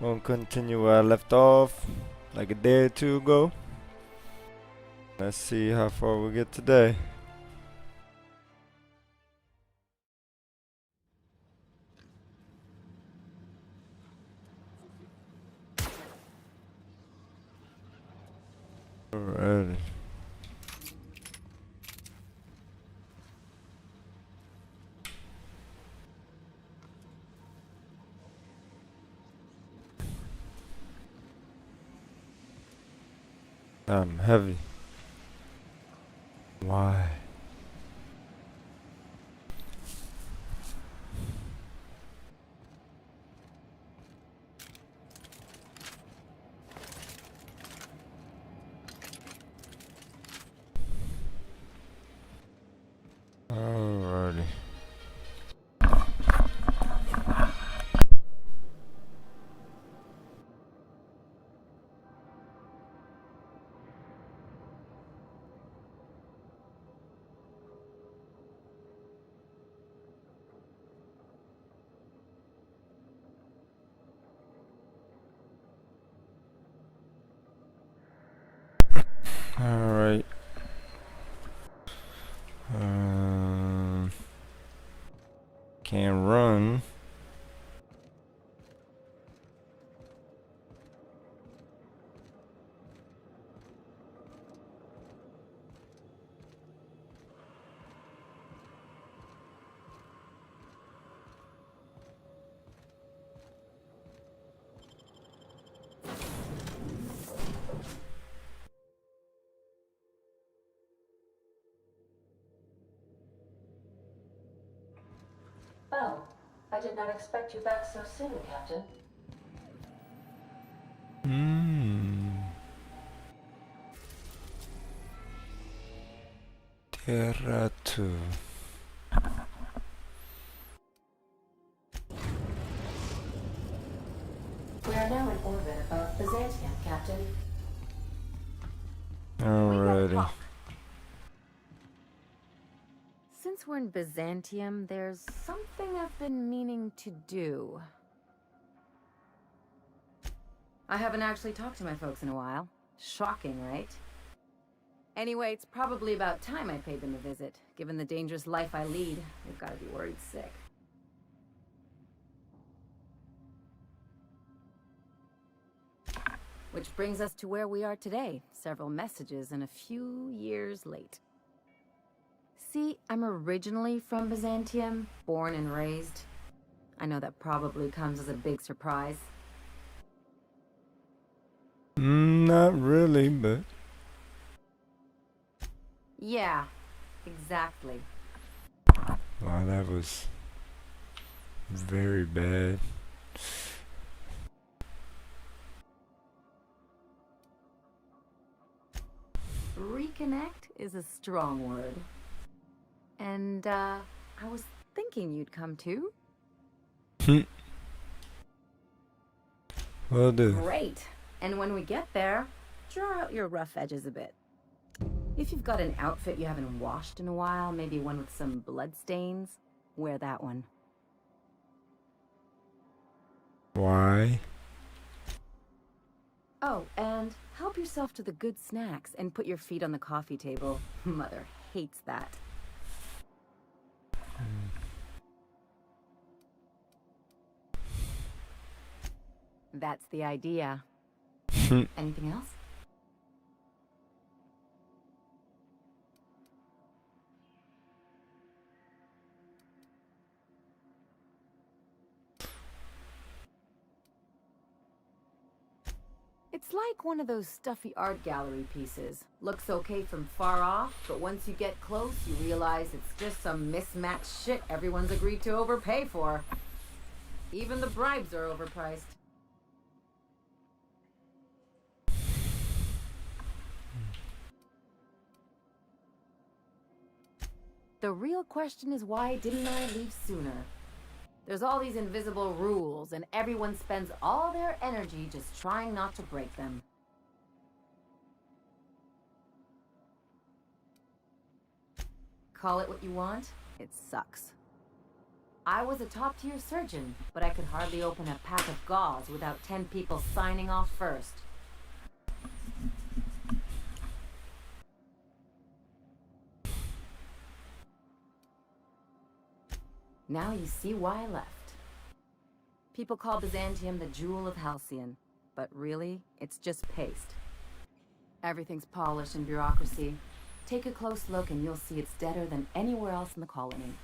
We'll continue where I left off, like a day or two ago. Let's see how far we get today. Alrighty. I'm heavy. Why? Alrighty. Alright. Can't run. Well, I did not expect you back so soon, Captain. Terra 2. We are now in orbit above Byzantium, Captain. Alrighty. Since we're in Byzantium, there's something I've been meaning to do. I haven't actually talked to my folks in a while. Shocking, right? Anyway, it's probably about time I paid them a visit. Given the dangerous life I lead, they've got to be worried sick. Which brings us to where we are today. Several messages and a few years late. See, I'm originally from Byzantium, born and raised. I know that probably comes as a big surprise. Not really, but... Yeah, exactly. Wow, that was very bad. Reconnect is a strong word. And, I was thinking you'd come too. Will do. Great. And when we get there, draw out your rough edges a bit. If you've got an outfit you haven't washed in a while, maybe one with some blood stains, wear that one. Why? Oh, and help yourself to the good snacks and put your feet on the coffee table. Mother hates that. That's the idea. Anything else? It's like one of those stuffy art gallery pieces. Looks okay from far off, but once you get close, you realize it's just some mismatched shit everyone's agreed to overpay for. Even the bribes are overpriced. The real question is, why didn't I leave sooner? There's all these invisible rules, and everyone spends all their energy just trying not to break them. Call it what you want, it sucks. I was a top-tier surgeon, but I could hardly open a pack of gauze without 10 people signing off first. Now you see why I left. People call Byzantium the jewel of Halcyon, but really, it's just paste. Everything's polished and bureaucracy. Take a close look and you'll see it's deader than anywhere else in the colony.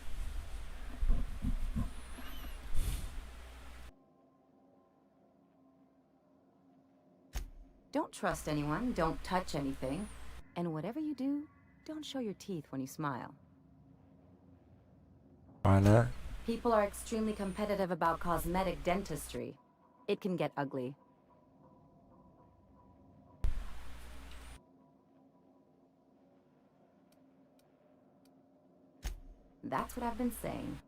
Don't trust anyone, don't touch anything, and whatever you do, don't show your teeth when you smile. Why not? People are extremely competitive about cosmetic dentistry. It can get ugly. That's what I've been saying.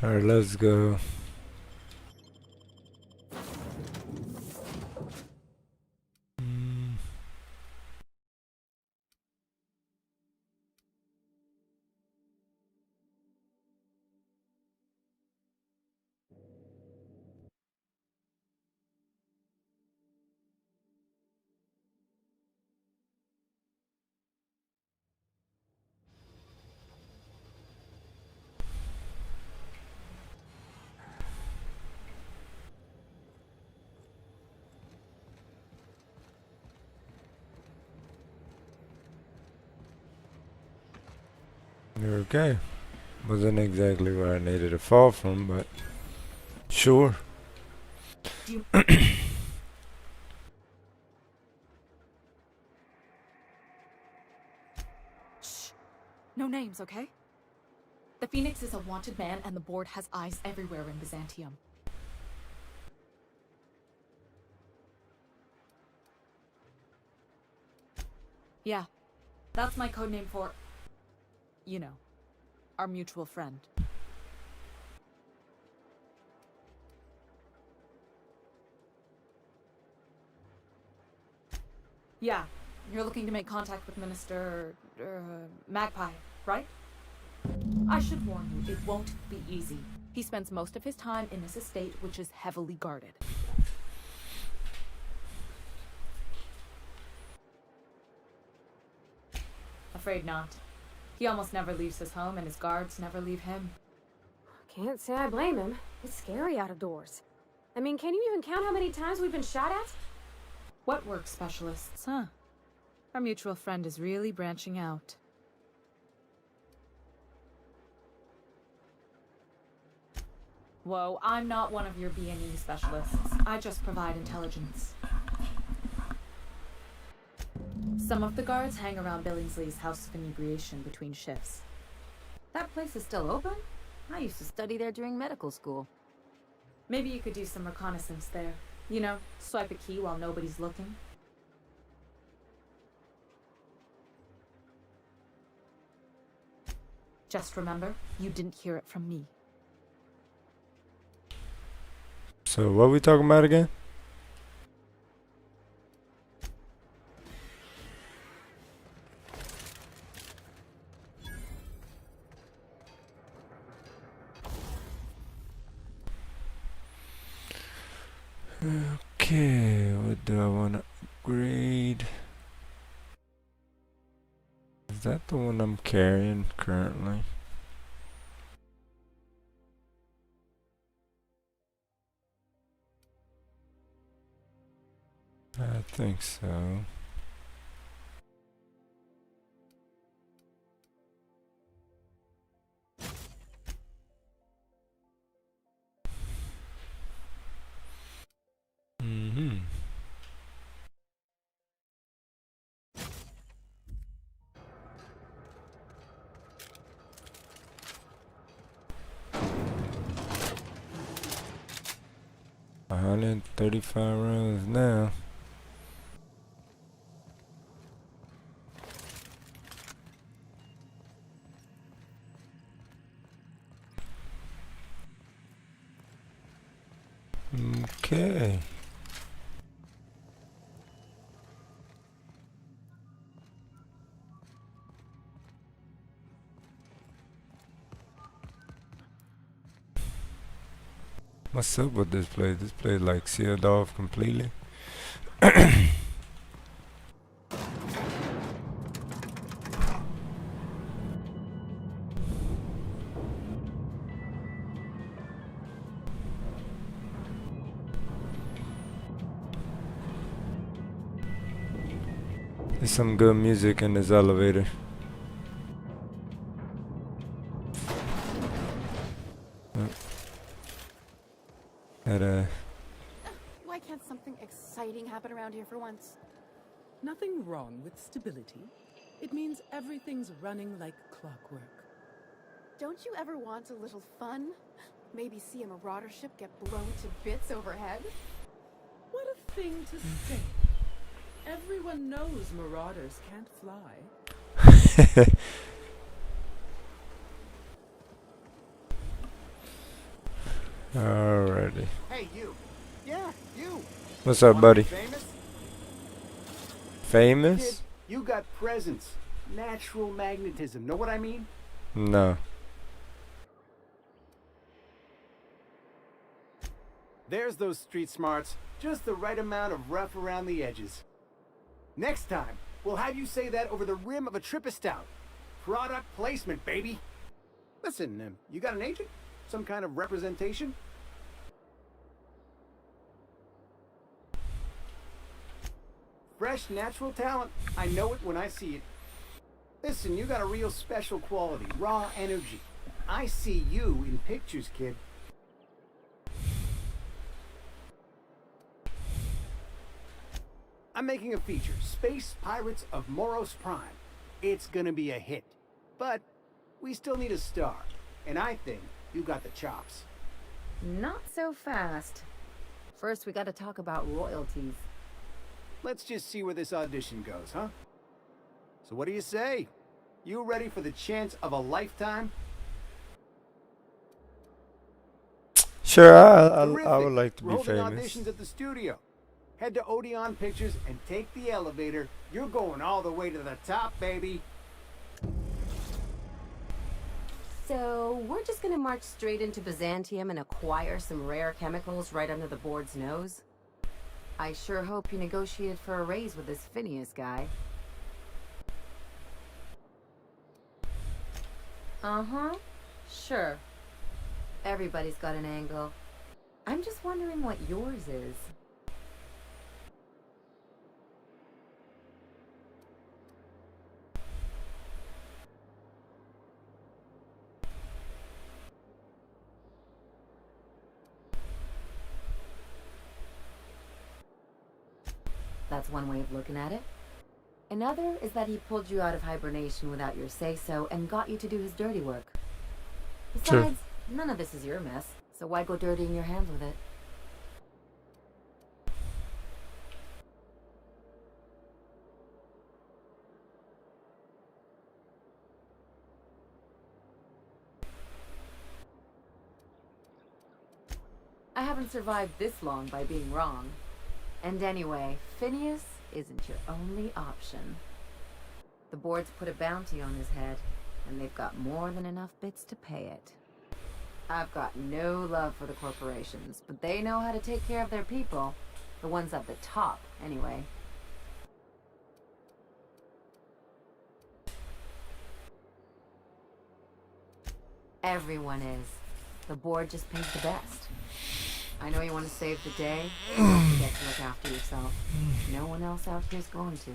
Alright, let's go. Okay. Wasn't exactly where I needed to fall from, but sure. Shh. No names, okay? The Phoenix is a wanted man, and the board has eyes everywhere in Byzantium. Yeah, that's my codename for... you know, our mutual friend. Yeah, you're looking to make contact with Minister... Magpie, right? I should warn you, it won't be easy. He spends most of his time in this estate, which is heavily guarded. Afraid not. He almost never leaves his home, and his guards never leave him. Can't say I blame him. It's scary out of doors. I mean, can you even count how many times we've been shot at? What work specialists, huh? Our mutual friend is really branching out. Whoa, I'm not one of your B&E specialists. I just provide intelligence. Some of the guards hang around Billingsley's House of Inebriation between shifts. That place is still open? I used to study there during medical school. Maybe you could do some reconnaissance there. You know, swipe a key while nobody's looking. Just remember, you didn't hear it from me. So what we talking about again? Okay, what do I want to upgrade? Is that the one I'm carrying currently? I think so. Mm-hmm. $135 rounds now. Okay. What's up with this place? This place like sealed off completely. There's some good music in this elevator. That Why can't something exciting happen around here for once? Nothing wrong with stability. It means everything's running like clockwork. Don't you ever want a little fun? Maybe see a marauder ship get blown to bits overhead? What a thing to say. Everyone knows marauders can't fly. Alrighty. Hey, you. Yeah, you. What's up, Wanna buddy? be famous? Famous? Kid, you got presence. Natural magnetism. Know what I mean? No. There's those street smarts. Just the right amount of rough around the edges. Next time, we'll have you say that over the rim of a Trippa Stout. Product placement, baby. Listen, you got an agent? Some kind of representation? Fresh, natural talent. I know it when I see it. Listen, you got a real special quality. Raw energy. I see you in pictures, kid. I'm making a feature, Space Pirates of Moros Prime. It's gonna be a hit. But we still need a star. And I think you got the chops. Not so fast. First, we gotta talk about royalties. Let's just see where this audition goes, huh? So what do you say? You ready for the chance of a lifetime? Sure, I would Terrific. like to We're be holding famous. auditions at the studio. Head to Odeon Pictures and take the elevator. You're going all the way to the top, baby. So, we're just gonna march straight into Byzantium and acquire some rare chemicals right under the board's nose? I sure hope you negotiated for a raise with this Phineas guy. Uh-huh. Sure. Everybody's got an angle. I'm just wondering what yours is. That's one way of looking at it. Another is that he pulled you out of hibernation without your say-so and got you to do his dirty work. Sure. Besides, none of this is your mess, so why go dirtying your hands with it? I haven't survived this long by being wrong. And anyway, Phineas isn't your only option. The board's put a bounty on his head, and they've got more than enough bits to pay it. I've got no love for the corporations, but they know how to take care of their people. The ones at the top, anyway. Everyone is. The board just pays the best. I know you want to save the day, but don't forget to look after yourself. No one else out here's going to.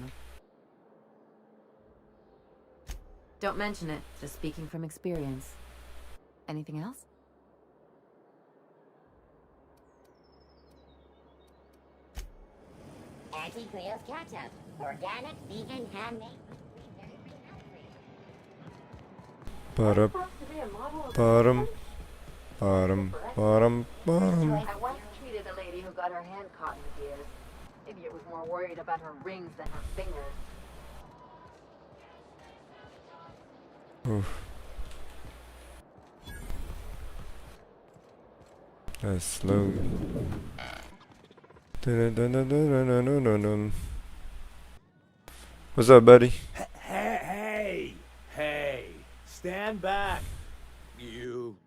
Don't mention it, just speaking from experience. Anything else? Auntie Cleo's ketchup. Organic, vegan, handmade. Bottom, bottom, bottom, bottom, bottom. I once treated a lady who got her hand caught in the gears. Maybe it was more worried about her rings than her fingers. Oof. That's slow. Dun-dun-dun-dun-dun-dun-dun-dun. What's up, buddy? Hey! Stand back, you.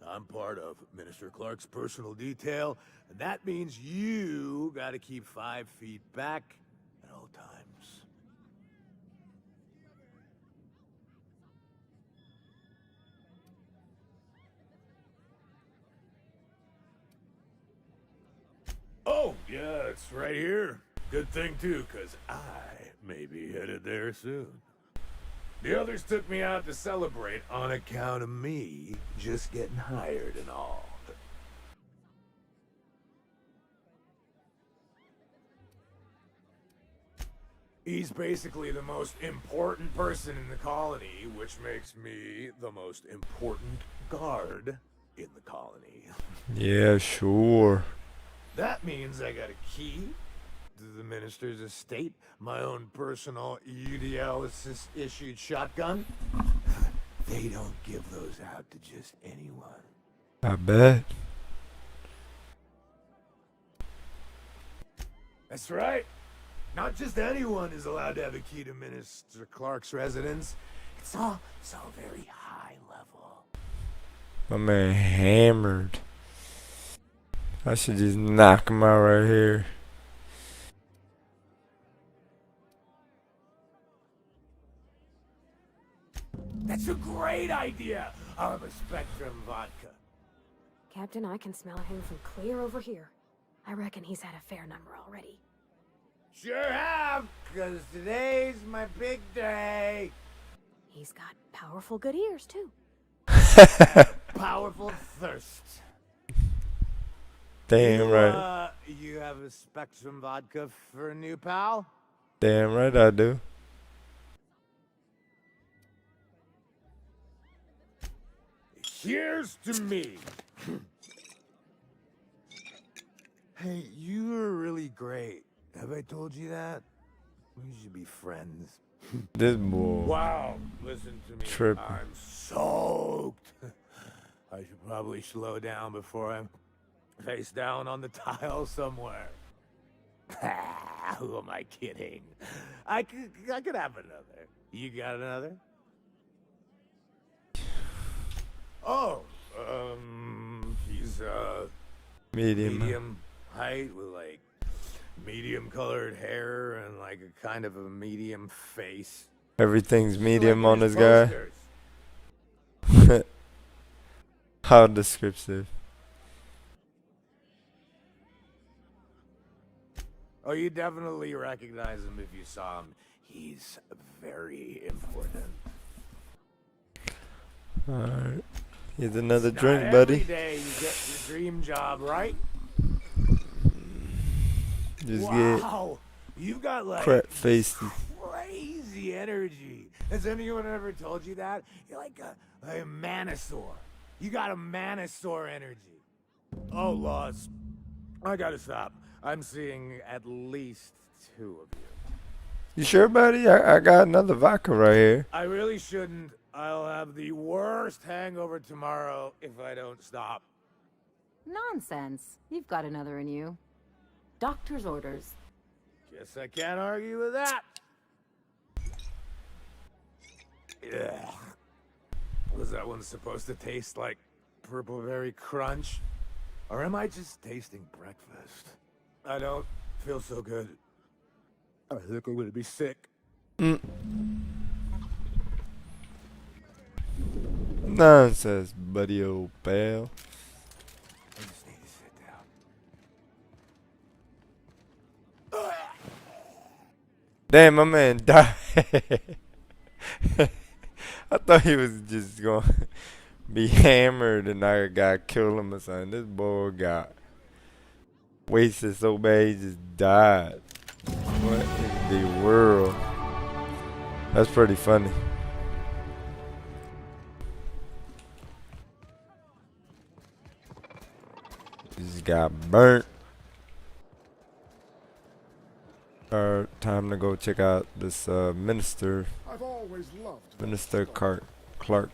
I'm part of Minister Clark's personal detail, and that means you gotta keep 5 feet back at all times. Oh, yeah, it's right here. Good thing, too, because I may be headed there soon. The others took me out to celebrate on account of me just getting hired and all. He's basically the most important person in the colony, which makes me the most important guard in the colony. Yeah, sure. That means I got a key to the minister's estate, my own personal UDL issued shotgun. They don't give those out to just anyone. I bet. That's right. Not just anyone is allowed to have a key to Minister Clark's residence. It's all very high level. My man hammered. I should just knock him out right here. That's a great idea. I'll have a Spectrum vodka. Captain, I can smell him from clear over here. I reckon he's had a fair number already. Sure have, because today's my big day. He's got powerful good ears, too. Powerful thirst. Damn right. You have a Spectrum vodka for a new pal? Damn right I do. Here's to me. Hey, you were really great. Have I told you that? We should be friends. This boy. Wow, listen to me. Tripping. I'm soaked. I should probably slow down before I'm face down on the tile somewhere. Who am I kidding? I could have another. You got another? Oh, he's medium height with like medium colored hair and like a kind of a medium face. Everything's medium Like on his this guy. How descriptive. Oh, you definitely recognize him if you saw him. He's very important. Alright. Here's another Not drink, every buddy. day you get your dream job, right? Just Wow, you've got like crap faced. crazy energy. Has anyone ever told you that? You're like a Manosaur. You got a Manosaur energy. Oh, Laws. I gotta stop. I'm seeing at least 2 of you. You sure, buddy? I got another vodka right here. I really shouldn't. I'll have the worst hangover tomorrow if I don't stop. Nonsense. You've got another in you. Doctor's orders. Guess I can't argue with that. Yeah. Was that one supposed to taste like Purple Berry Crunch? Or am I just tasting breakfast? I don't feel so good. I think I'm gonna be sick. Nonsense, buddy, old pal. I just need to sit down. Damn, my man died. I thought he was just gonna be hammered and I got kill him or something. This boy got wasted so bad he just died. What in the world? That's pretty funny. Just got burnt. Time to go check out this Minister Clark.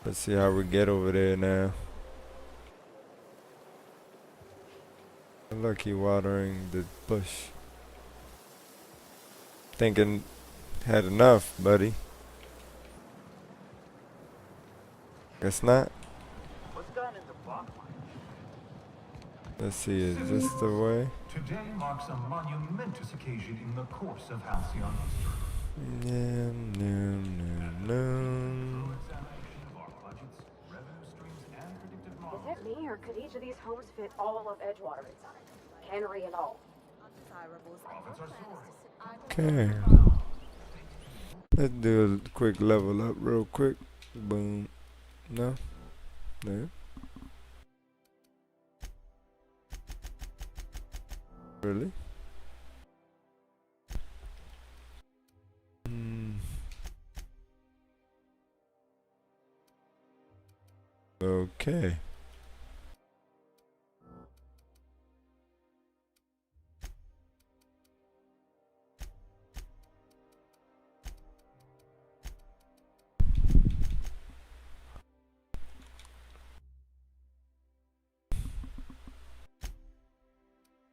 Let's see how we get over there now. Lucky watering the bush. Thinking had enough, buddy. Guess not. Let's see, is this the way? Today marks a monumentous occasion in the course of Halcyon history. Is it me, or could each of these homes fit all of Edgewater inside? Henry and all. Okay. Let's do a quick level up real quick. Boom. No? No? Really? Okay.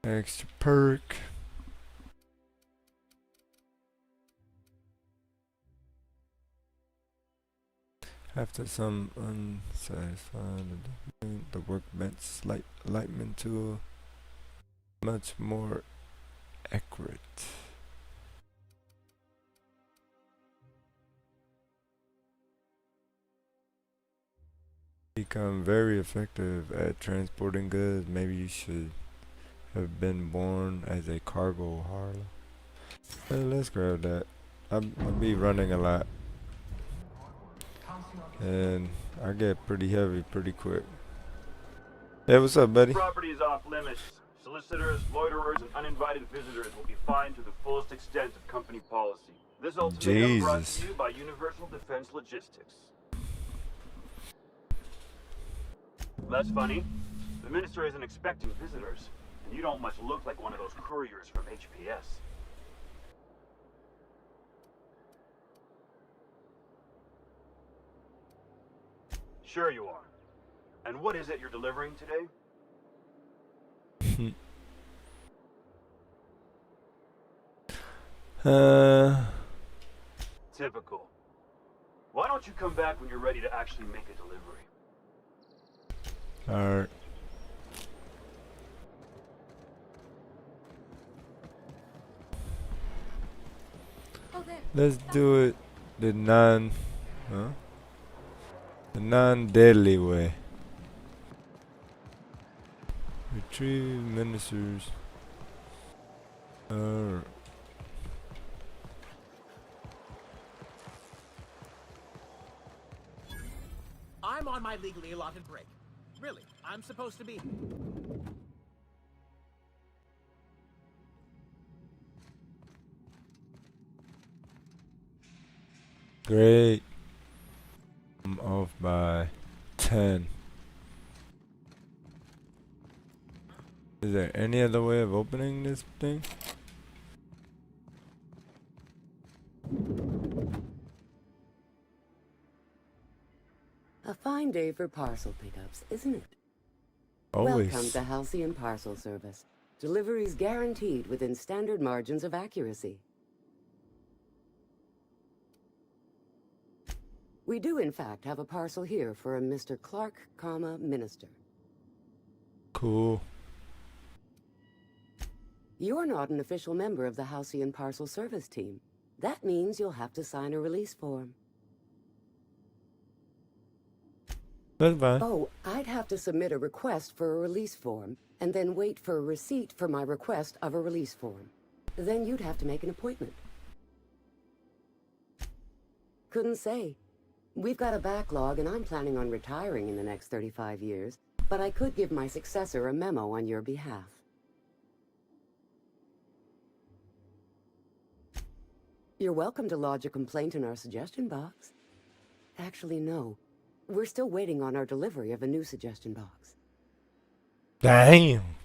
Extra perk. After some unsatisfied, the workbench lightning tool much more accurate. Become very effective at transporting goods. Maybe you should have been born as a cargo hauler. Let's grab that. I'll be running a lot, and I get pretty heavy pretty quick. Hey, what's up, buddy? Property is off limits. Solicitors, loiterers, and uninvited visitors will be fined to the fullest extent of company policy. This ultimatum brought to you by Universal Defense Logistics. That's funny. The minister isn't expecting visitors, and you don't much look like one of those couriers from HPS. Sure you are. And what is it you're delivering today? Typical. Why don't you come back when you're ready to actually make a delivery? Alright. Let's do it the non-deadly way. Retrieve ministers. I'm on my legally allotted break. Really, I'm supposed to be. Great. I'm off by 10. Is there any other way of opening this thing? A fine day for parcel pickups, isn't it? Always. Welcome to Halcyon Parcel Service. Deliveries guaranteed within standard margins of accuracy. We do, in fact, have a parcel here for a Mr. Clark, Minister. Cool. You're not an official member of the Halcyon Parcel Service team. That means you'll have to sign a release form. That's fine. Oh, I'd have to submit a request for a release form, and then wait for a receipt for my request of a release form. Then you'd have to make an appointment. Couldn't say. We've got a backlog, and I'm planning on retiring in the next 35 years, but I could give my successor a memo on your behalf. You're welcome to lodge a complaint in our suggestion box. Actually, no. We're still waiting on our delivery of a new suggestion box. Damn.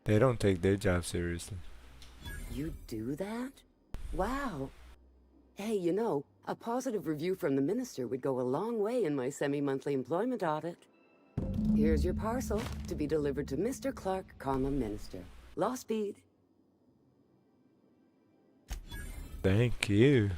They don't take their job seriously. You do that? Wow. Hey, you know, a positive review from the minister would go a long way in my semi-monthly employment audit. Here's your parcel to be delivered to Mr. Clark, Minister. Law speed. Thank you.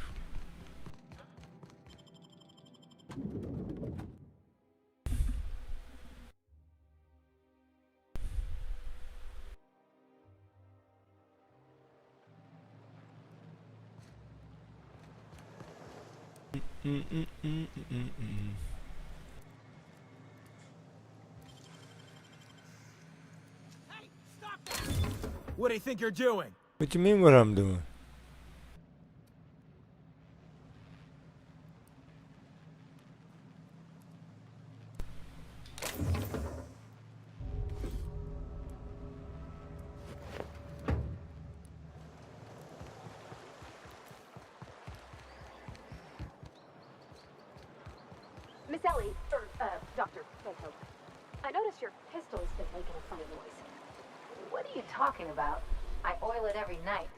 What do you think you're doing? What you mean what I'm doing? Miss Ellie, or, Dr. Phantom, I noticed your pistol's been making a funny noise. What are you talking about? I oil it every night.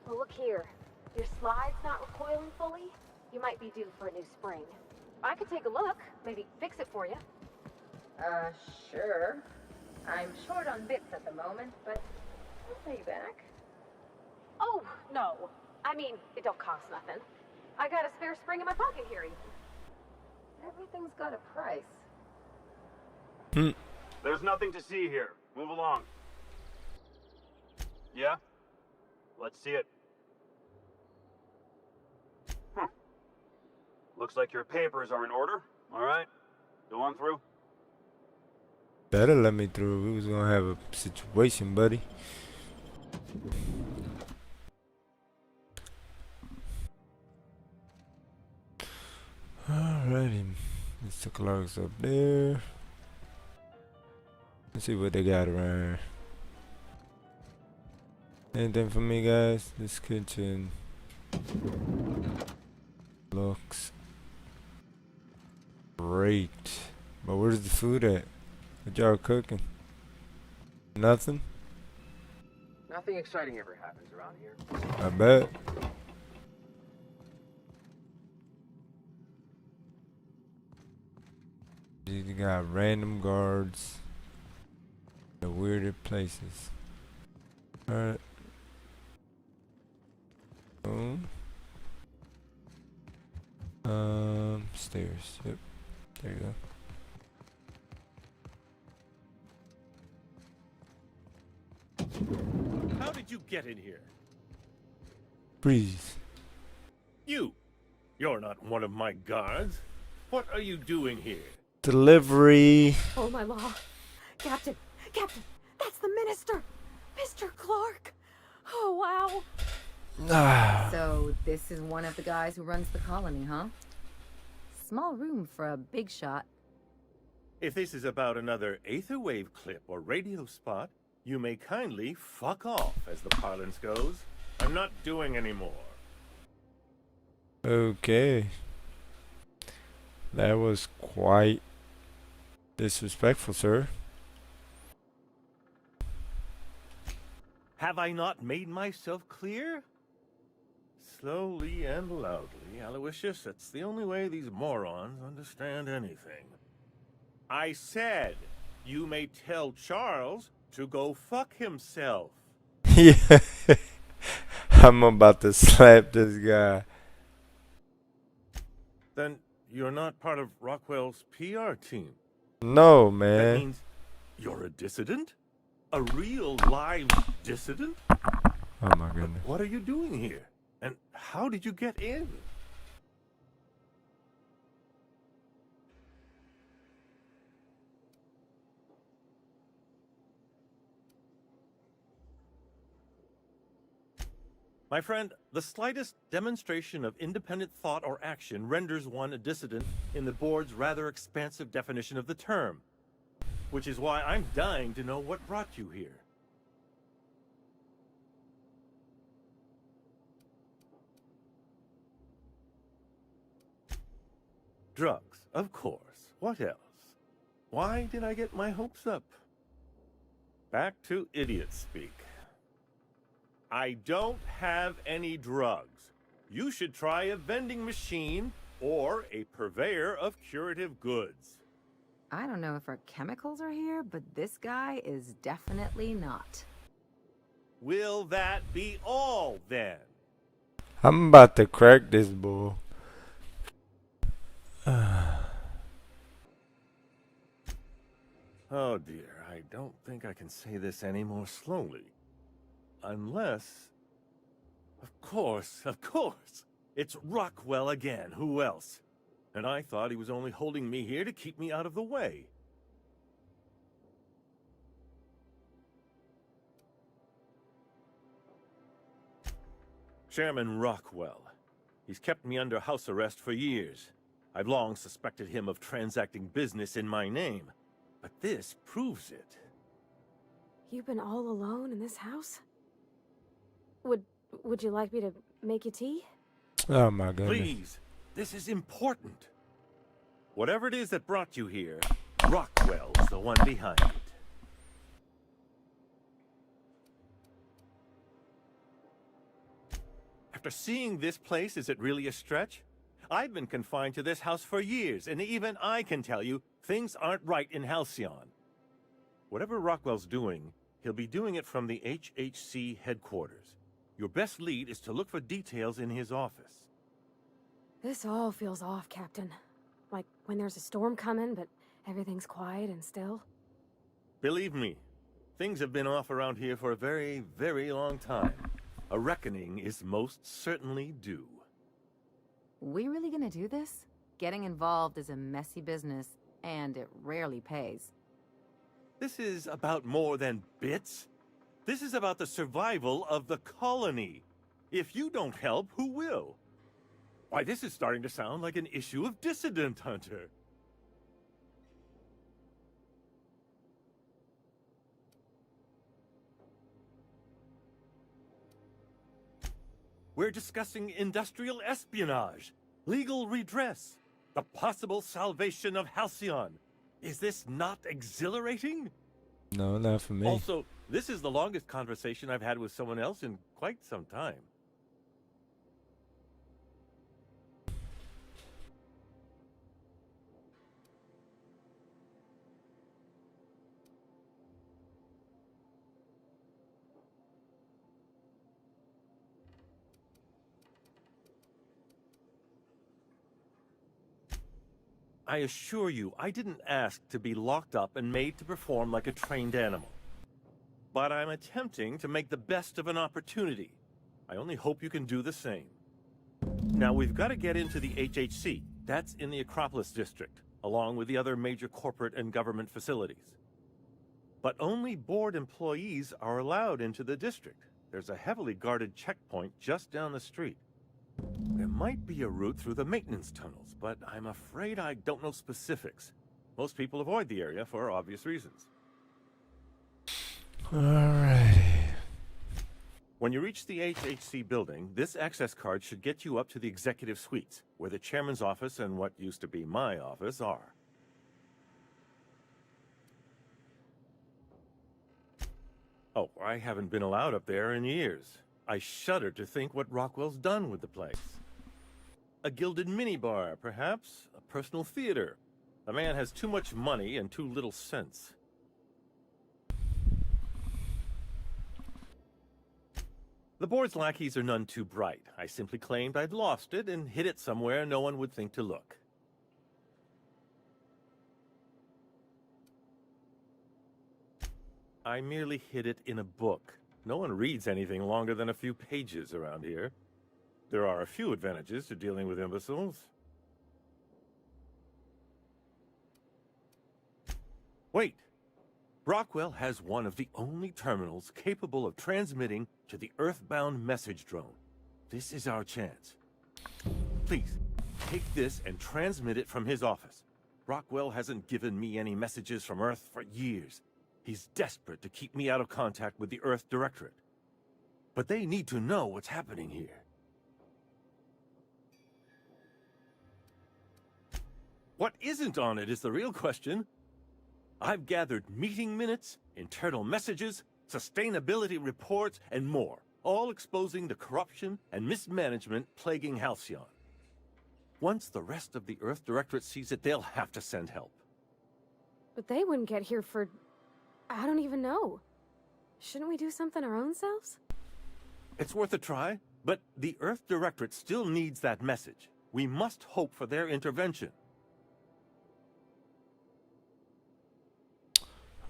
Well, look here. Your slide's not recoiling fully. You might be due for a new spring. I could take a look, maybe fix it for you. Sure. I'm short on bits at the moment, but I'll pay you back. Oh, no. I mean, it don't cost nothing. I got a spare spring in my pocket here even. Everything's got a price. There's nothing to see here. Move along. Yeah? Let's see it. Looks like your papers are in order. All right. Go on through. Better let me through. We was gonna have a situation, buddy. Alrighty. Mr. Clark's up there. Let's see what they got around. Anything for me, guys? This kitchen looks great. But where's the food at? What y'all cooking? Nothing? Nothing exciting ever happens around here. I bet. You got random guards. The weirdest places. Alright. Stairs. Yep. There you go. How did you get in here? Breeze. You're not one of my guards. What are you doing here? Delivery. Oh, my law. Captain, that's the minister. Mr. Clark. Oh, wow. So this is one of the guys who runs the colony, huh? Small room for a big shot. If this is about another Aetherwave clip or radio spot, you may kindly fuck off, as the parlance goes. I'm not doing any more. Okay. That was quite disrespectful, sir. Have I not made myself clear? Slowly and loudly, Aloysius. It's the only way these morons understand anything. I said, you may tell Charles to go fuck himself. Yeah. I'm about to slap this guy. Then you're not part of Rockwell's PR team. No, That man. means you're a dissident? A real live dissident? Oh my goodness. What are you doing here? And how did you get in? My friend, the slightest demonstration of independent thought or action renders one a dissident in the board's rather expansive definition of the term. Which is why I'm dying to know what brought you here. Drugs, of course. What else? Why did I get my hopes up? Back to idiot speak. I don't have any drugs. You should try a vending machine or a purveyor of curative goods. I don't know if our chemicals are here, but this guy is definitely not. Will that be all, then? I'm about to crack this bull. Oh dear, I don't think I can say this any more slowly. Unless... Of course, It's Rockwell again. Who else? And I thought he was only holding me here to keep me out of the way. Chairman Rockwell. He's kept me under house arrest for years. I've long suspected him of transacting business in my name, but this proves it. You've been all alone in this house? Would you like me to make you tea? Oh my goodness. Please, this is important. Whatever it is that brought you here, Rockwell's the one behind it. After seeing this place, is it really a stretch? I've been confined to this house for years, and even I can tell you, things aren't right in Halcyon. Whatever Rockwell's doing, he'll be doing it from the HHC headquarters. Your best lead is to look for details in his office. This all feels off, Captain. Like when there's a storm coming, but everything's quiet and still. Believe me, things have been off around here for a very, very long time. A reckoning is most certainly due. We really gonna do this? Getting involved is a messy business, and it rarely pays. This is about more than bits. This is about the survival of the colony. If you don't help, who will? Why, this is starting to sound like an issue of Dissident Hunter. We're discussing industrial espionage, legal redress, the possible salvation of Halcyon. Is this not exhilarating? No, not for me. Also, this is the longest conversation I've had with someone else in quite some time. I assure you, I didn't ask to be locked up and made to perform like a trained animal. But I'm attempting to make the best of an opportunity. I only hope you can do the same. Now, we've got to get into the HHC. That's in the Acropolis district, along with the other major corporate and government facilities. But only board employees are allowed into the district. There's a heavily guarded checkpoint just down the street. There might be a route through the maintenance tunnels, but I'm afraid I don't know specifics. Most people avoid the area for obvious reasons. Alrighty. When you reach the HHC building, this access card should get you up to the executive suites, where the chairman's office and what used to be my office are. Oh, I haven't been allowed up there in years. I shudder to think what Rockwell's done with the place. A gilded minibar, perhaps? A personal theater. The man has too much money and too little sense. The board's lackeys are none too bright. I simply claimed I'd lost it and hid it somewhere no one would think to look. I merely hid it in a book. No one reads anything longer than a few pages around here. There are a few advantages to dealing with imbeciles. Wait! Rockwell has one of the only terminals capable of transmitting to the Earthbound message drone. This is our chance. Please, take this and transmit it from his office. Rockwell hasn't given me any messages from Earth for years. He's desperate to keep me out of contact with the Earth Directorate. But they need to know what's happening here. What isn't on it is the real question. I've gathered meeting minutes, internal messages, sustainability reports, and more, all exposing the corruption and mismanagement plaguing Halcyon. Once the rest of the Earth Directorate sees it, they'll have to send help. But they wouldn't get here for... I don't even know. Shouldn't we do something our own selves? It's worth a try, but the Earth Directorate still needs that message. We must hope for their intervention.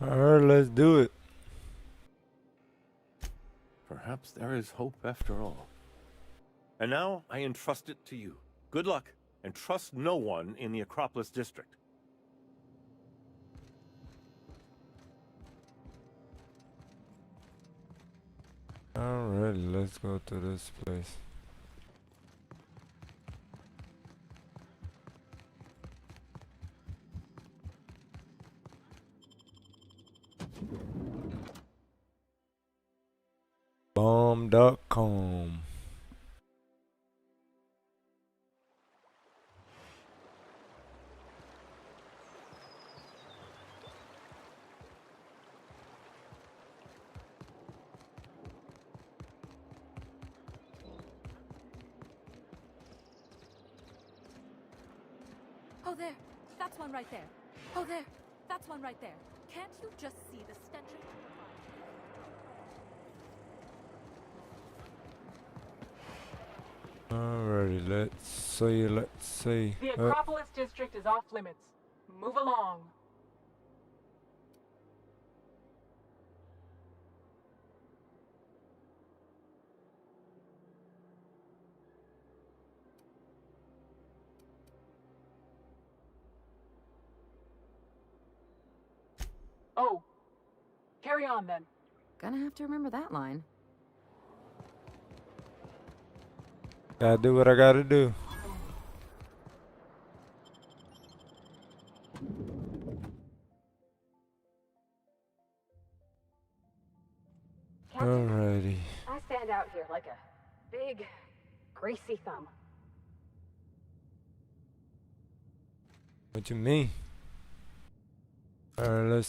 Alright, let's do it. Perhaps there is hope after all. And now I entrust it to you. Good luck, and trust no one in the Acropolis district. Alright, let's go to this place. Bomb.com. Oh, there. That's one right there. Oh, there. That's one right there. Can't you just see the stench of... Alrighty, let's see. The Acropolis district is off limits. Move along. Oh. Carry on then. Gonna have to remember that line. Gotta do what I gotta do. Alrighty. I stand out here like a big, greasy thumb. What you mean? Alright, let's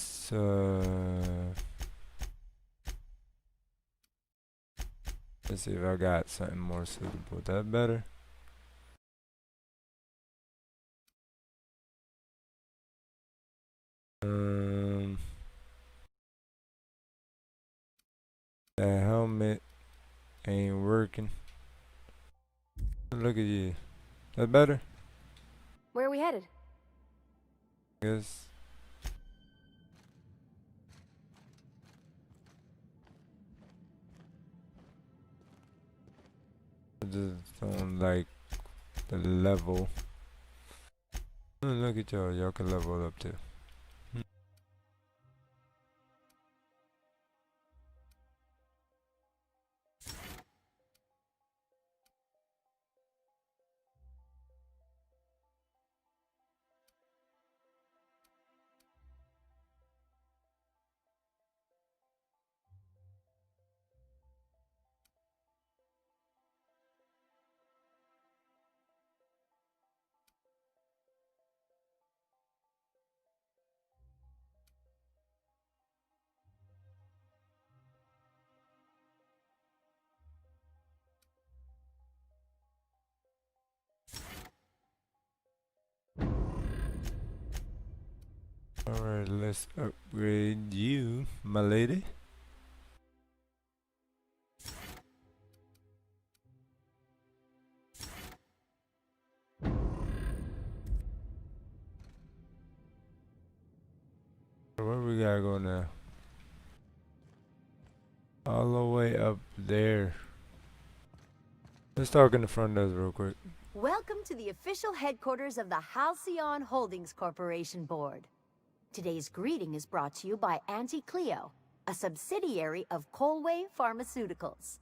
see if I got something more suitable. That better? That helmet ain't working. Look at you. That better? Where are we headed? Guess. I just don't like the level. Look at y'all. Y'all can level up too. Alright, let's upgrade you, my lady. Where we gotta go now? All the way up there. Let's talk in the front desk real quick. Welcome to the official headquarters of the Halcyon Holdings Corporation Board. Today's greeting is brought to you by Auntie Cleo, a subsidiary of Colway Pharmaceuticals.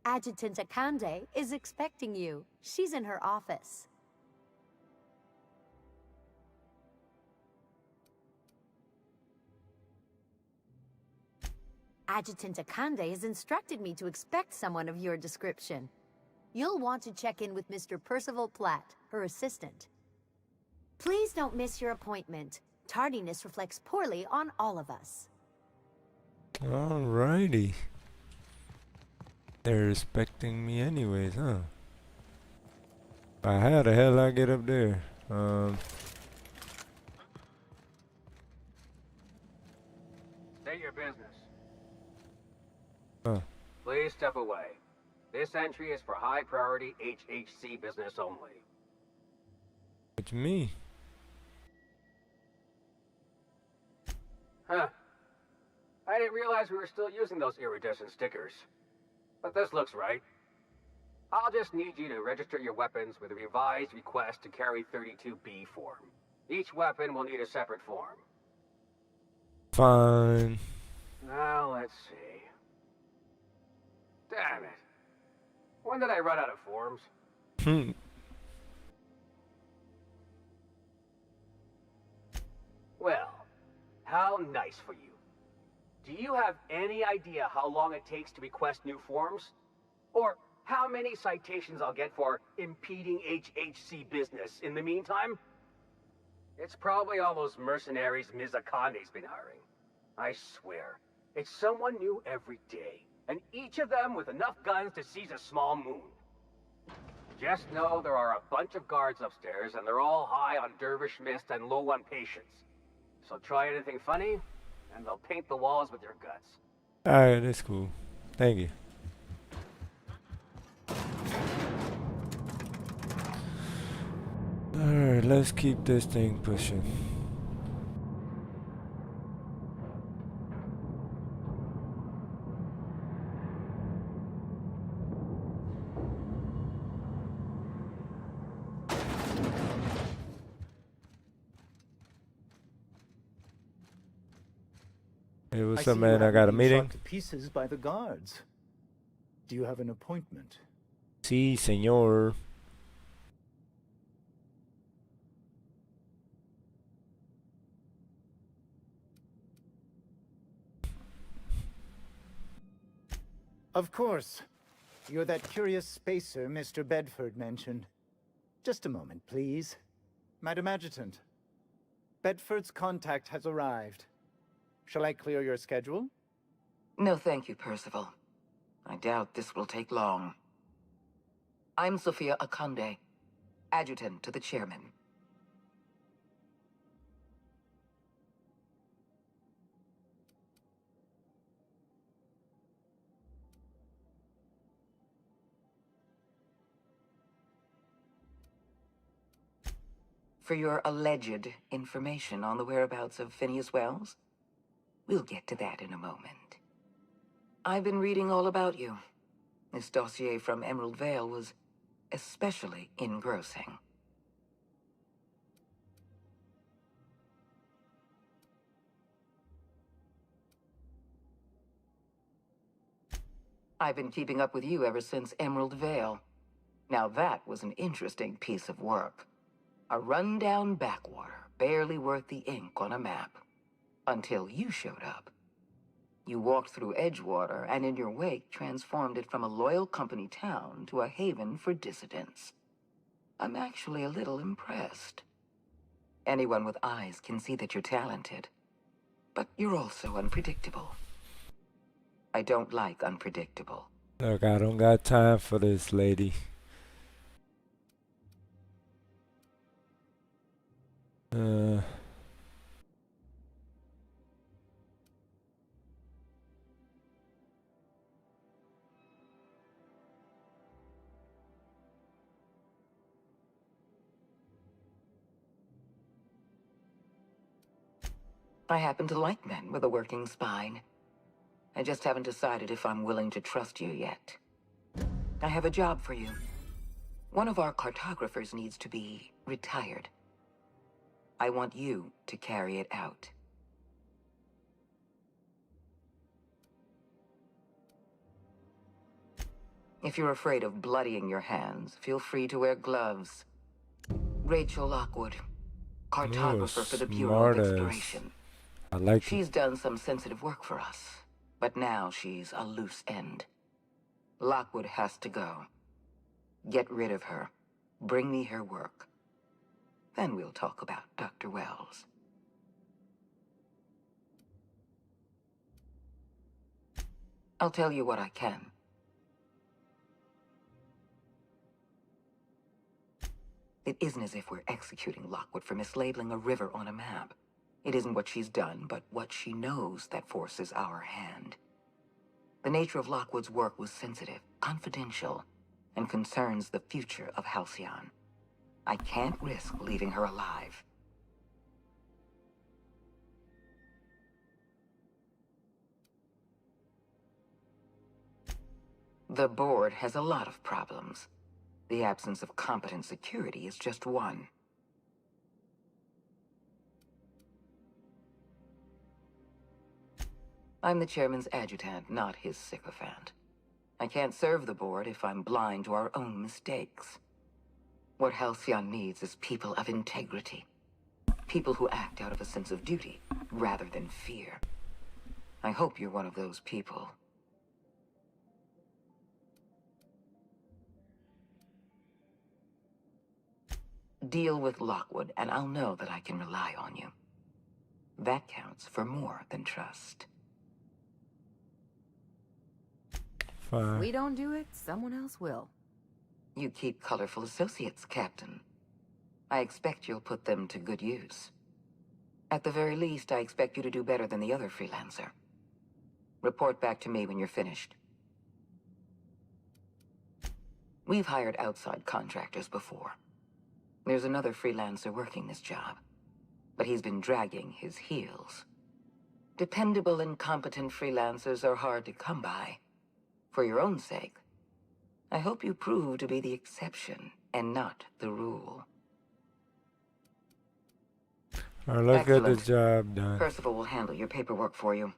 Adjutant Akande is expecting you. She's in her office. Adjutant Akande has instructed me to expect someone of your description. You'll want to check in with Mr. Percival Platt, her assistant. Please don't miss your appointment. Tardiness reflects poorly on all of us. Alrighty. They're expecting me anyways, huh? How the hell I get up there? State your business. Huh. Please step away. This entry is for high priority HHC business only. What you mean? Huh. I didn't realize we were still using those iridescent stickers. But this looks right. I'll just need you to register your weapons with a revised request to carry 32B form. Each weapon will need a separate form. Fine. Now, let's see. Damn it. When did I run out of forms? Well, how nice for you. Do you have any idea how long it takes to request new forms? Or how many citations I'll get for impeding HHC business in the meantime? It's probably all those mercenaries Ms. Akande's been hiring. I swear, it's someone new every day, and each of them with enough guns to seize a small moon. Just know there are a bunch of guards upstairs, and they're all high on dervish mist and low on patience. So try anything funny, and they'll paint the walls with your guts. Alright, that's cool. Thank you. Alright, let's keep this thing pushing. Hey, what's up, man? I got a meeting. Shot to pieces by the guards. Do you have an appointment? Si, señor. Of course. You're that curious spacer Mr. Bedford mentioned. Just a moment, please. Madam Adjutant. Bedford's contact has arrived. Shall I clear your schedule? No, thank you, Percival. I doubt this will take long. I'm Sophia Akande, adjutant to the chairman. For your alleged information on the whereabouts of Phineas Wells? We'll get to that in a moment. I've been reading all about you. This dossier from Emerald Vale was especially engrossing. I've been keeping up with you ever since Emerald Vale. Now that was an interesting piece of work. A rundown backwater, barely worth the ink on a map. Until you showed up. You walked through Edgewater and in your wake transformed it from a loyal company town to a haven for dissidents. I'm actually a little impressed. Anyone with eyes can see that you're talented. But you're also unpredictable. I don't like unpredictable. Look, I don't got time for this, lady. I happen to like men with a working spine. I just haven't decided if I'm willing to trust you yet. I have a job for you. One of our cartographers needs to be retired. I want you to carry it out. If you're afraid of bloodying your hands, feel free to wear gloves. Rachel Lockwood, cartographer for the Bureau of Exploration. I like She's done some sensitive work for us, but now she's a loose end. Lockwood has to go. Get rid of her. Bring me her work. Then we'll talk about Dr. Wells. I'll tell you what I can. It isn't as if we're executing Lockwood for mislabeling a river on a map. It isn't what she's done, but what she knows that forces our hand. The nature of Lockwood's work was sensitive, confidential, and concerns the future of Halcyon. I can't risk leaving her alive. The board has a lot of problems. The absence of competent security is just one. I'm the chairman's adjutant, not his sycophant. I can't serve the board if I'm blind to our own mistakes. What Halcyon needs is people of integrity. People who act out of a sense of duty, rather than fear. I hope you're one of those people. Deal with Lockwood, and I'll know that I can rely on you. That counts for more than trust. If we don't do it, someone else will. You keep colorful associates, Captain. I expect you'll put them to good use. At the very least, I expect you to do better than the other freelancer. Report back to me when you're finished. We've hired outside contractors before. There's another freelancer working this job, but he's been dragging his heels. Dependable and competent freelancers are hard to come by. For your own sake, I hope you prove to be the exception and not the rule. Alright, let's get the Excellent. job done. Percival will handle your paperwork for you.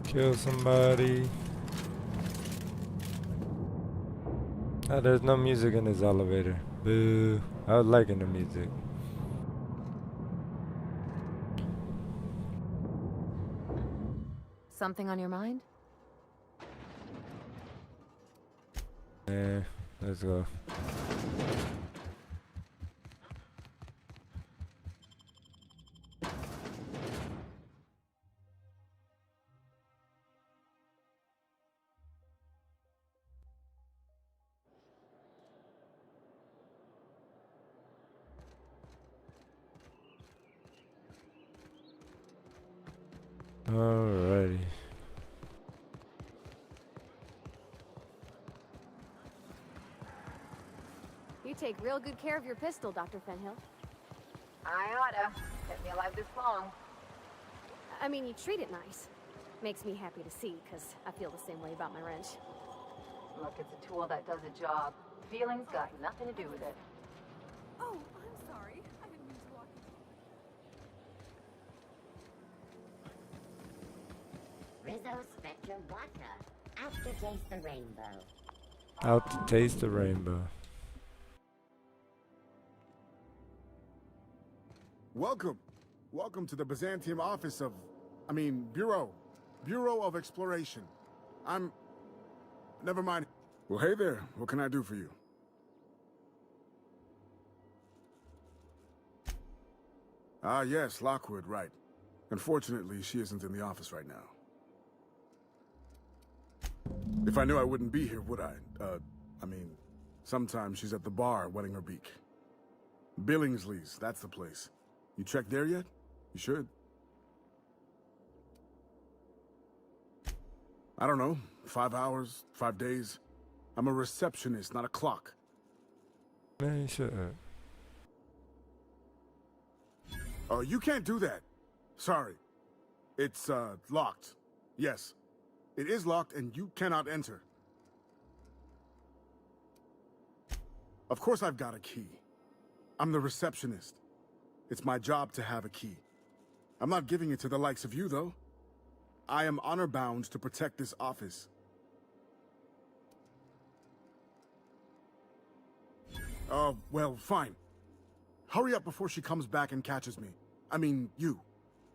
Kill somebody. Ah, there's no music in this elevator. Boo. I was liking the music. Something on your mind? Yeah, let's go. Alrighty. You take real good care of your pistol, Dr. Fenhill. I oughta. Kept me alive this long. I mean, you treat it nice. Makes me happy to see, because I feel the same way about my wrench. Look, it's a tool that does a job. Feelings got nothing to do with it. Oh, I'm sorry. I didn't mean to walk into Rizzo Spectrum Vodka. Out to taste the rainbow. Out to taste the rainbow. Welcome. Welcome to the Byzantium office of... Bureau. Bureau of Exploration. Never mind. Well, hey there. What can I do for you? Ah, yes, Lockwood, right. Unfortunately, she isn't in the office right now. If I knew I wouldn't be here, would I? Sometimes she's at the bar wetting her beak. Billingsley's, that's the place. You checked there yet? You should. I don't know, 5 hours, 5 days. I'm a receptionist, not a clock. Man, shut up. Oh, you can't do that. Sorry. It's, locked. Yes. It is locked and you cannot enter. Of course I've got a key. I'm the receptionist. It's my job to have a key. I'm not giving it to the likes of you, though. I am honor-bound to protect this office. Well, fine. Hurry up before she comes back and catches me. You.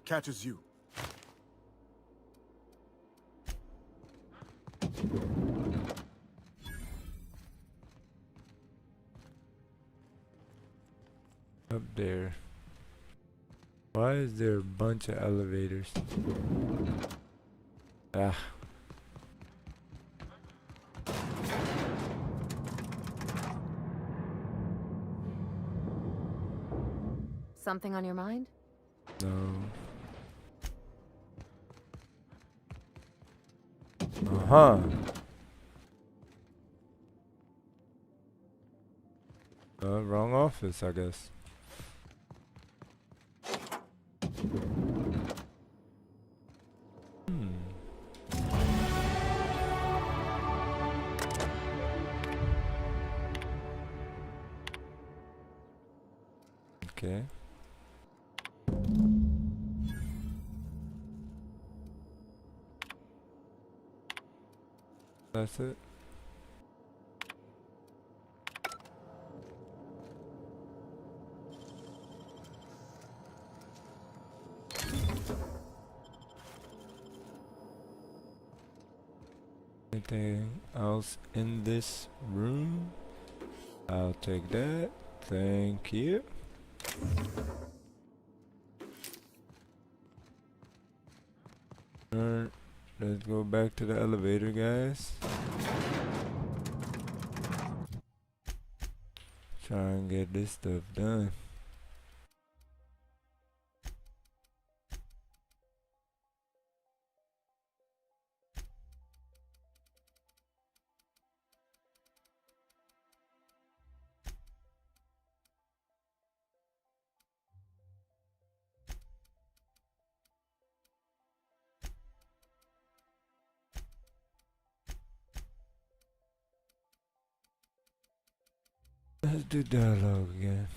Catches you. Up there. Why is there a bunch of elevators? Ah. Something on your mind? No. Uh-huh. Wrong office, I guess. Okay. That's it. Anything else in this room? I'll take that. Thank you. Alright, let's go back to the elevator, guys. Try and get this stuff done. Let's do dialogue again.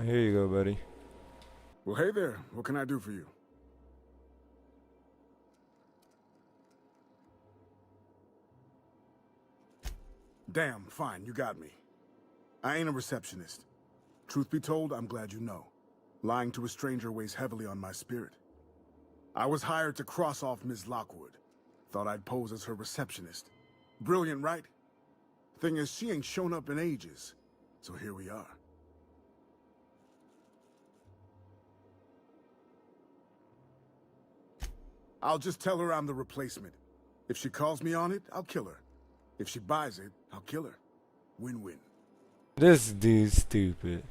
Here you go, buddy. Well, hey there. What can I do for you? Damn, fine, you got me. I ain't a receptionist. Truth be told, I'm glad you know. Lying to a stranger weighs heavily on my spirit. I was hired to cross off Ms. Lockwood. Thought I'd pose as her receptionist. Brilliant, right? Thing is, she ain't shown up in ages. So here we are. I'll just tell her I'm the replacement. If she calls me on it, I'll kill her. If she buys it, I'll kill her. Win-win. This dude's stupid.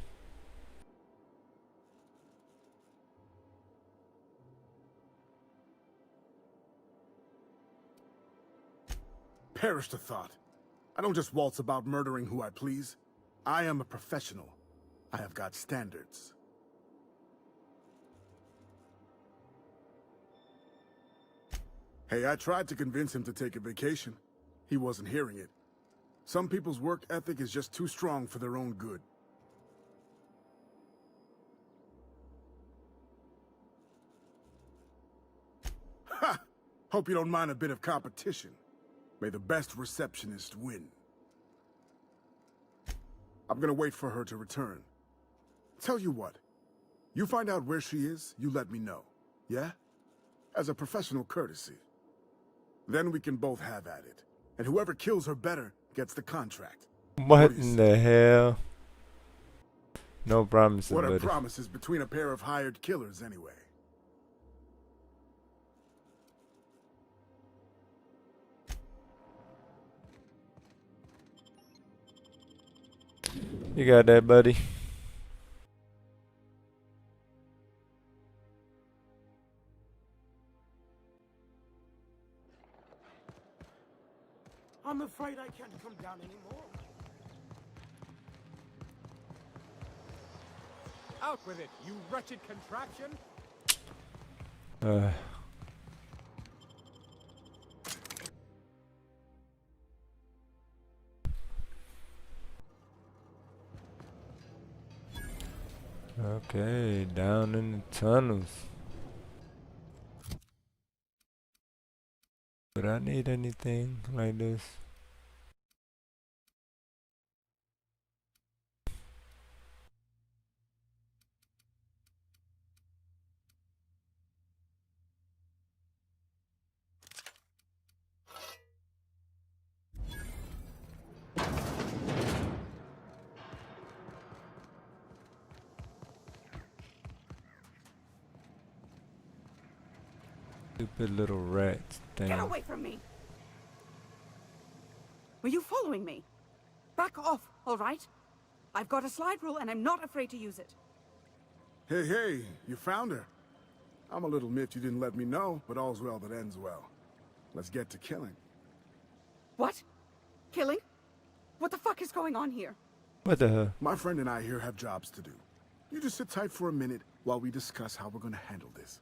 Perish the thought. I don't just waltz about murdering who I please. I am a professional. I have got standards. Hey, I tried to convince him to take a vacation. He wasn't hearing it. Some people's work ethic is just too strong for their own good. Ha! Hope you don't mind a bit of competition. May the best receptionist win. I'm gonna wait for her to return. Tell you what, you find out where she is, you let me know. Yeah? As a professional courtesy. Then we can both have at it. And whoever kills her better gets the contract. What in the hell? No promises, What are buddy. promises between a pair of hired killers, anyway? You got that, buddy. I'm afraid I can't come down anymore. Out with it, you wretched contraption! Okay, down in the tunnels. Would I need anything like this? Stupid little rat thing. Get away from me! Were you following me? Back off, all right? I've got a slide rule and I'm not afraid to use it. Hey, hey, you found her. I'm a little miffed you didn't let me know, but all's well that ends well. Let's get to killing. What? Killing? What the fuck is going on here? What the hell? My friend and I here have jobs to do. You just sit tight for a minute while we discuss how we're gonna handle this.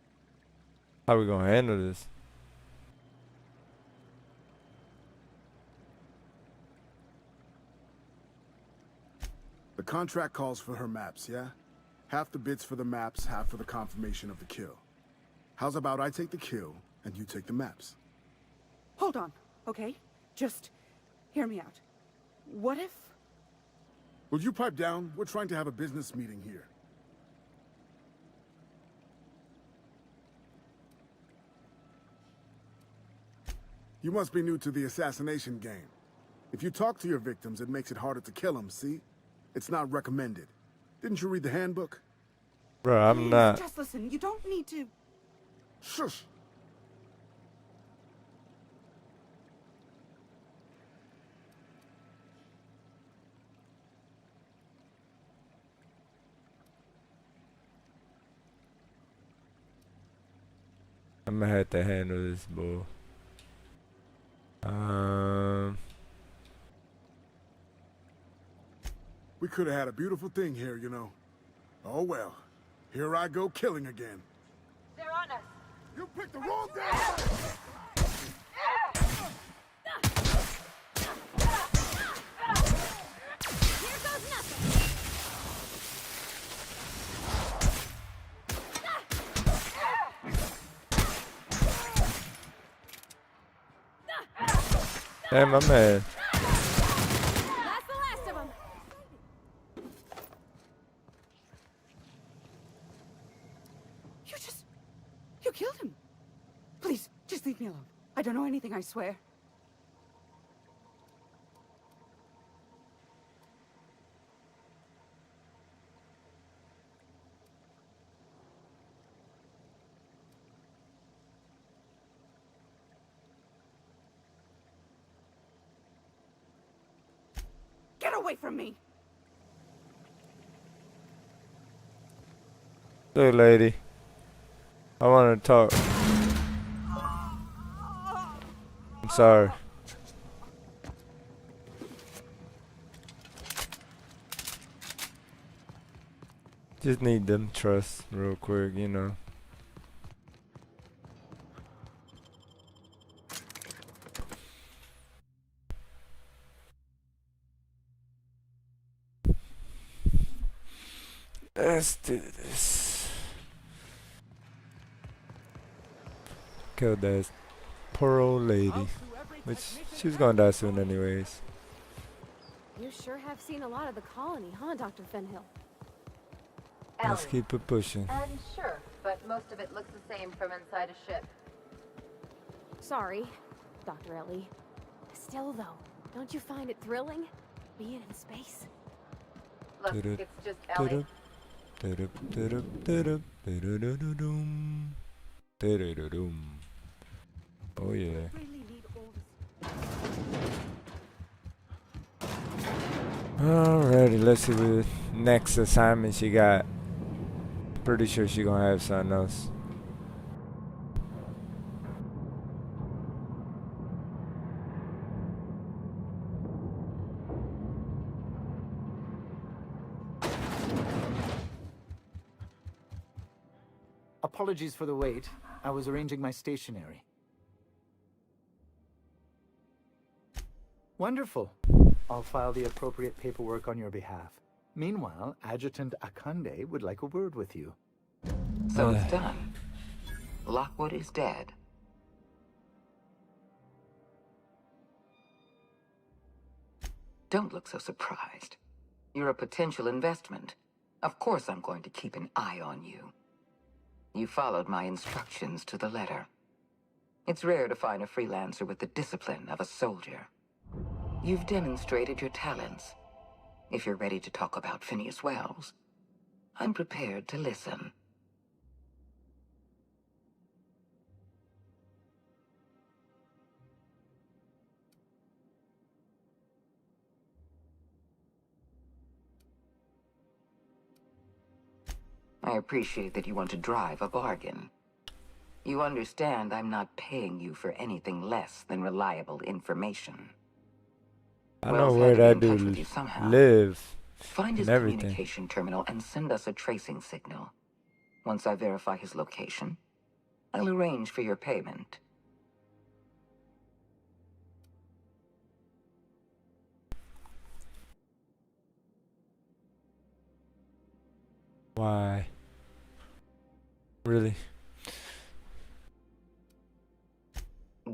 How we gonna handle this? The contract calls for her maps, yeah? Half the bits for the maps, half for the confirmation of the kill. How's about I take the kill, and you take the maps? Hold on, okay? Just hear me out. What if... Will you pipe down? We're trying to have a business meeting here. You must be new to the assassination game. If you talk to your victims, it makes it harder to kill them, see? It's not recommended. Didn't you read the handbook? Bro, I'm not. Just listen, you don't need to... Shush! I'm gonna have to handle this, bull. We could have had a beautiful thing here, you know. Oh well. Here I go killing again. They're on us. You picked the wrong day! Here goes nothing. Damn, my man. That's the last of them. You killed him. Please, just leave me alone. I don't know anything, I swear. Get away from me! Look, lady. I want to talk. I'm sorry. Just need them trust real quick, you know. Let's do this. Killed that poor old lady. Which, she was gonna die soon anyways. You sure have seen a lot of the colony, huh, Dr. Fenhill? Let's keep it pushing. And sure, but most of it looks the same from inside a ship. Sorry, Dr. Ellie. Still, though, don't you find it thrilling? Being in space? Look, it's just Ellie. Oh yeah. Alrighty, let's see what next assignment she got. Pretty sure she gonna have something else. Apologies for the wait. I was arranging my stationery. Wonderful. I'll file the appropriate paperwork on your behalf. Meanwhile, Adjutant Akande would like a word with you. So it's done. Lockwood is dead. Don't look so surprised. You're a potential investment. Of course I'm going to keep an eye on you. You followed my instructions to the letter. It's rare to find a freelancer with the discipline of a soldier. You've demonstrated your talents. If you're ready to talk about Phineas Wells, I'm prepared to listen. I appreciate that you want to drive a bargain. You understand I'm not paying you for anything less than reliable information. I know where that dude lives. Find his communication terminal and send us a tracing signal. Once I verify his location, I'll arrange for your payment. Why? Really?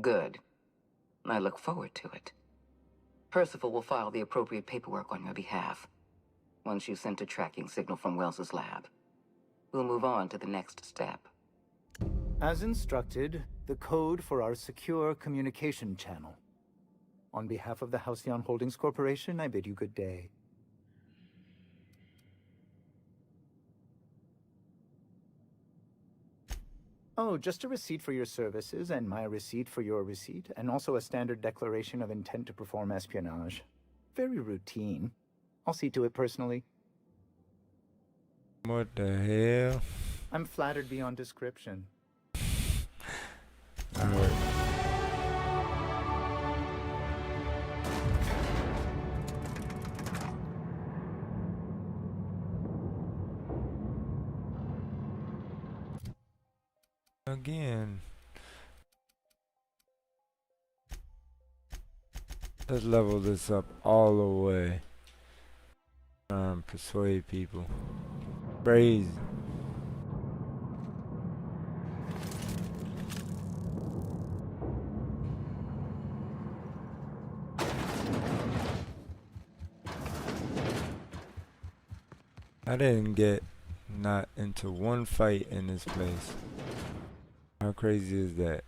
Good. I look forward to it. Percival will file the appropriate paperwork on your behalf. Once you sent a tracking signal from Wells's lab, we'll move on to the next step. As instructed, the code for our secure communication channel. On behalf of the Halcyon Holdings Corporation, I bid you good day. Oh, just a receipt for your services and my receipt for your receipt, and also a standard declaration of intent to perform espionage. Very routine. I'll see to it personally. What the hell? I'm flattered beyond description. Alright. Again. Let's level this up all the way. Persuade people. Crazy. I didn't get not into one fight in this place. How crazy is that?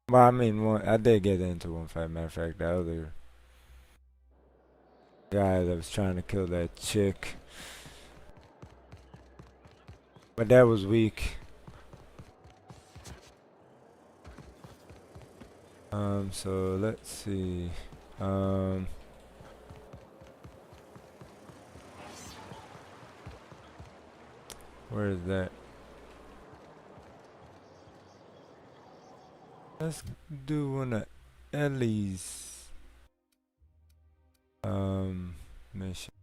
Well, I mean, I did get into one fight. Matter of fact, the other guy that was trying to kill that chick. But that was weak. So let's see. Where is that? Let's do one of Ellie's mission.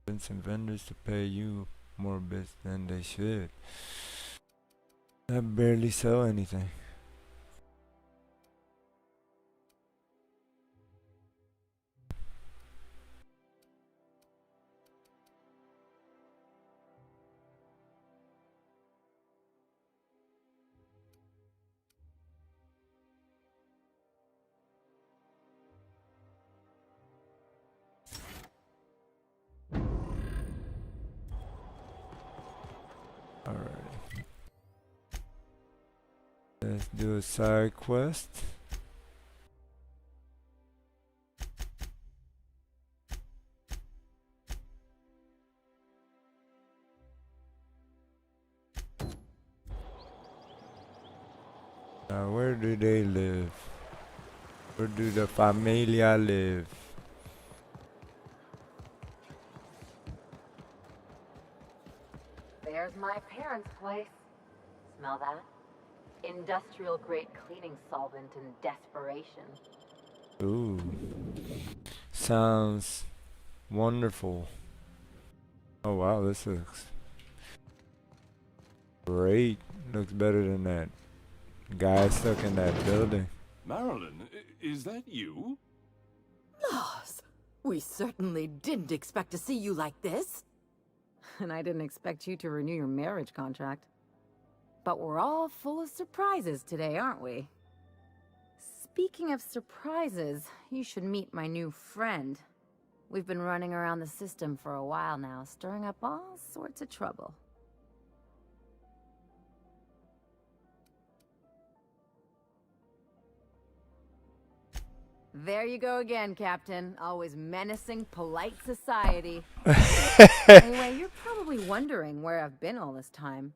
Convincing vendors to pay you more bits than they should. I barely sell anything. Alright. Let's do a side quest. Now, where do they live? Where do the familia live? There's my parents' place. Smell that? Industrial grade cleaning solvent in desperation. Ooh. Sounds wonderful. Oh wow, this looks great. Looks better than that guy stuck in that building. Marilyn, is that you? Laws, we certainly didn't expect to see you like this. And I didn't expect you to renew your marriage contract. But we're all full of surprises today, aren't we? Speaking of surprises, you should meet my new friend. We've been running around the system for a while now, stirring up all sorts of trouble. There you go again, Captain. Always menacing polite society. Anyway, you're probably wondering where I've been all this time.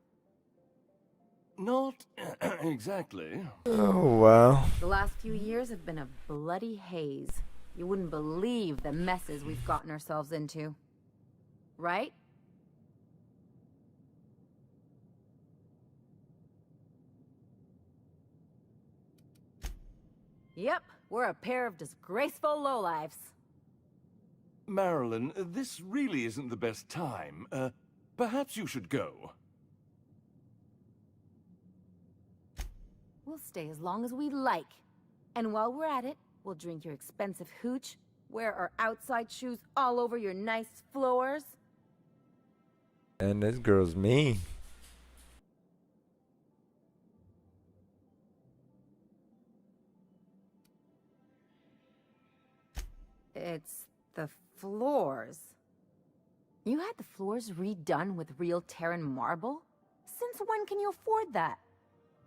Not exactly. Oh wow. The last few years have been a bloody haze. You wouldn't believe the messes we've gotten ourselves into. Right? Yep, we're a pair of disgraceful lowlifes. Marilyn, this really isn't the best time. Perhaps you should go. We'll stay as long as we like. And while we're at it, we'll drink your expensive hooch, wear our outside shoes all over your nice floors. And this girl's mean. It's the floors. You had the floors redone with real Terran marble? Since when can you afford that?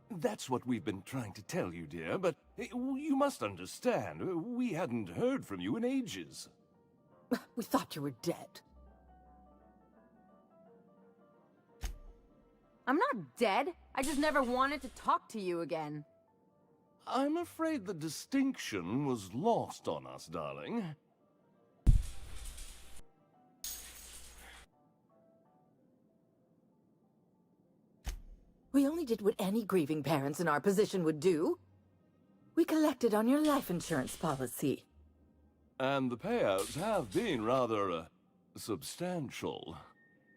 That's what we've been trying to tell you, dear, but you must understand, we hadn't heard from you in ages. We thought you were dead. I'm not dead. I just never wanted to talk to you again. I'm afraid the distinction was lost on us, darling. We only did what any grieving parents in our position would do. We collected on your life insurance policy. And the payouts have been rather, substantial.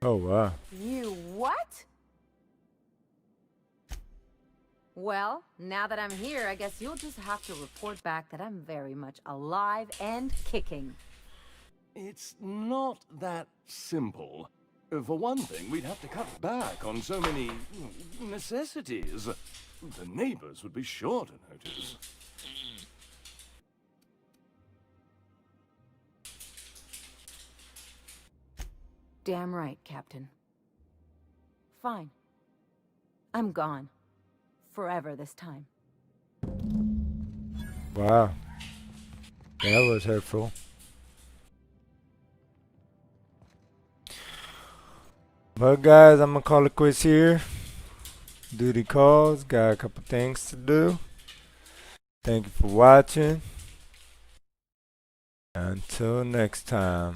Oh, wow. You what? Well, now that I'm here, I guess you'll just have to report back that I'm very much alive and kicking. It's not that simple. For one thing, we'd have to cut back on so many necessities. The neighbors would be sure to notice. Damn right, Captain. Fine. I'm gone. Forever this time. Wow. That was hurtful. Well, guys, I'm gonna call it quits here. Duty calls. Got a couple things to do. Thank you for watching. Until next time.